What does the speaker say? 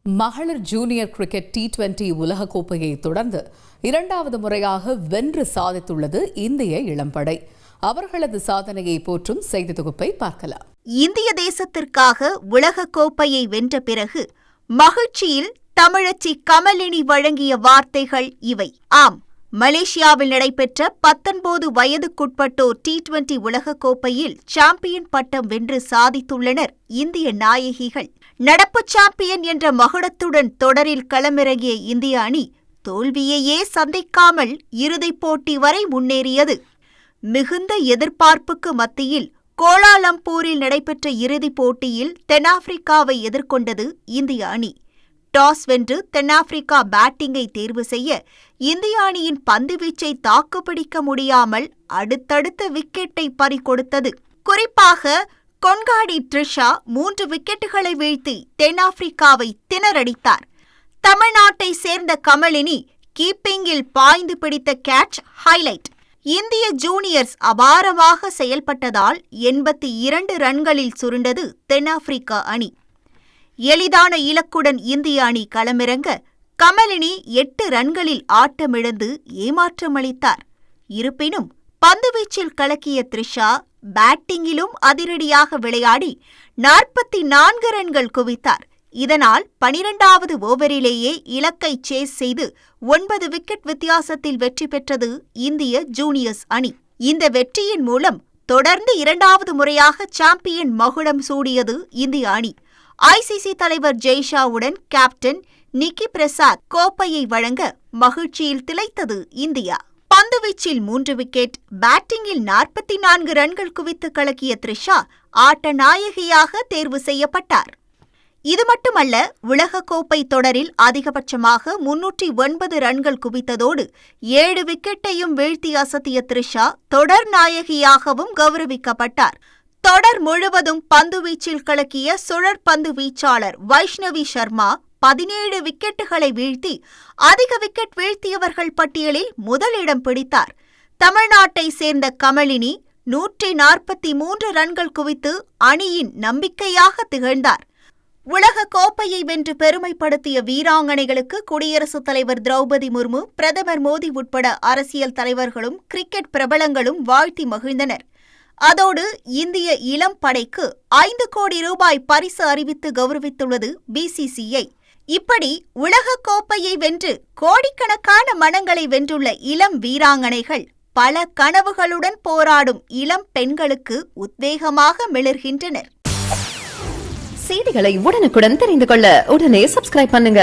மகளிர் junior cricket T20 உலகக்கோப்பையை தொடர்ந்து இரண்டாவது முறையாக வென்று சாதித்துள்ளது இந்திய இளம்படை. அவர்களது சாதனையை போற்றும் செய்தி தொகுப்பை பார்க்கலாம். இந்திய தேசத்திற்காக உலகக்கோப்பையை வென்ற பிறகு மகிழ்ச்சியில் தமிழச்சி கமலினி வழங்கிய வார்த்தைகள் இவை. ஆம், மலேசியாவில் நடைபெற்ற 19 வயதுக்குட்பட்டோர் T20 உலகக்கோப்பையில் சாம்பியன் பட்டம் வென்று சாதித்துள்ளனர் இந்திய நாயகிகள். நடப்பு சாம்பியன் என்ற மகுடத்துடன் தொடரில் களமிறங்கிய இந்திய அணி தோல்வியையே சந்திக்காமல் இறுதிப் போட்டி வரை முன்னேறியது. மிகுந்த எதிர்பார்ப்புக்கு மத்தியில் கோலாலம்பூரில் நடைபெற்ற இறுதிப் போட்டியில் தென்னாப்பிரிக்காவை எதிர்கொண்டது இந்திய அணி. டாஸ் வென்று தென்னாப்பிரிக்கா பேட்டிங்கை தேர்வு செய்ய இந்திய அணியின் பந்துவீச்சை தாக்குப்பிடிக்க முடியாமல் அடுத்தடுத்த விக்கெட்டை பறிகொடுத்தது. குறிப்பாக கொன்காடி ட்ரிஷா 3 விக்கெட்டுகளை வீழ்த்தி தென்னாப்பிரிக்காவை திணறடித்தார். தமிழ்நாட்டை சேர்ந்த கமலினி கீப்பிங்கில் பாய்ந்து பிடித்த கேட்ச் ஹைலைட். இந்திய ஜூனியர்ஸ் அபாரமாக செயல்பட்டதால் 82 ரன்களில் சுருண்டது தென்னாப்பிரிக்கா அணி. எளிதான இலக்குடன் இந்திய அணி களமிறங்க கமலினி 8 ரன்களில் ஆட்டமிழந்து ஏமாற்றமளித்தார். இருப்பினும் பந்துவீச்சில் கலக்கிய த்ரிஷா பேட்டிங்கிலும் அதிரடியாக விளையாடி 44 ரன்கள் குவித்தார். இதனால் 12வது ஓவரிலேயே இலக்கை சேஸ் செய்து 9 விக்கெட் வித்தியாசத்தில் வெற்றி பெற்றது இந்திய ஜூனியர்ஸ் அணி. இந்த வெற்றியின் மூலம் தொடர்ந்து இரண்டாவது முறையாக சாம்பியன் மகுடம் சூடியது இந்திய அணி. ICC தலைவர் ஜெய்ஷாவுடன் கேப்டன் நிக்கி பிரசாத் கோப்பையை வழங்க மகிழ்ச்சியில் திளைத்தது இந்தியா. பந்துவீச்சில் 3 விக்கெட், பேட்டிங்கில் 44 ரன்கள் குவித்து கலக்கிய த்ரிஷா ஆட்ட நாயகியாக தேர்வு செய்யப்பட்டார். இது மட்டுமல்ல, உலகக்கோப்பை தொடரில் அதிகபட்சமாக 309 ரன்கள் குவித்ததோடு 7 விக்கெட்டையும் வீழ்த்தி அசத்திய த்ரிஷா தொடர் நாயகியாகவும் கௌரவிக்கப்பட்டார். தொடர் முழுவதும் பந்துவீச்சில் கலக்கிய சுழற்பந்து வீச்சாளர் வைஷ்ணவி சர்மா 17 விக்கெட்டுகளை வீழ்த்தி அதிக விக்கெட் வீழ்த்தியவர்கள் பட்டியலில் முதலிடம் பிடித்தார். தமிழ்நாட்டை சேர்ந்த கமலினி 143 ரன்கள் குவித்து அணியின் நம்பிக்கையாக திகழ்ந்தார். உலக கோப்பையை வென்று பெருமைப்படுத்திய வீராங்கனைகளுக்கு குடியரசுத் தலைவர் திரௌபதி முர்மு, பிரதமர் மோடி உட்பட அரசியல் தலைவர்களும் கிரிக்கெட் பிரபலங்களும் வாழ்த்தி மகிழ்ந்தனர். அதோடு இந்திய இளம் படைக்கு 5 கோடி ரூபாய் பரிசு அறிவித்து கௌரவித்துள்ளது BCCI. இப்படி உலக கோப்பையை வென்று கோடிக்கணக்கான மனங்களை வென்றுள்ள இளம் வீராங்கனைகள் பல கனவுகளுடன் போராடும் இளம் பெண்களுக்கு உத்வேகமாக மிளர்கின்றனர். செய்திகளை உடனுக்குடன் தெரிந்து கொள்ள உடனே சப்ஸ்கிரைப் பண்ணுங்க.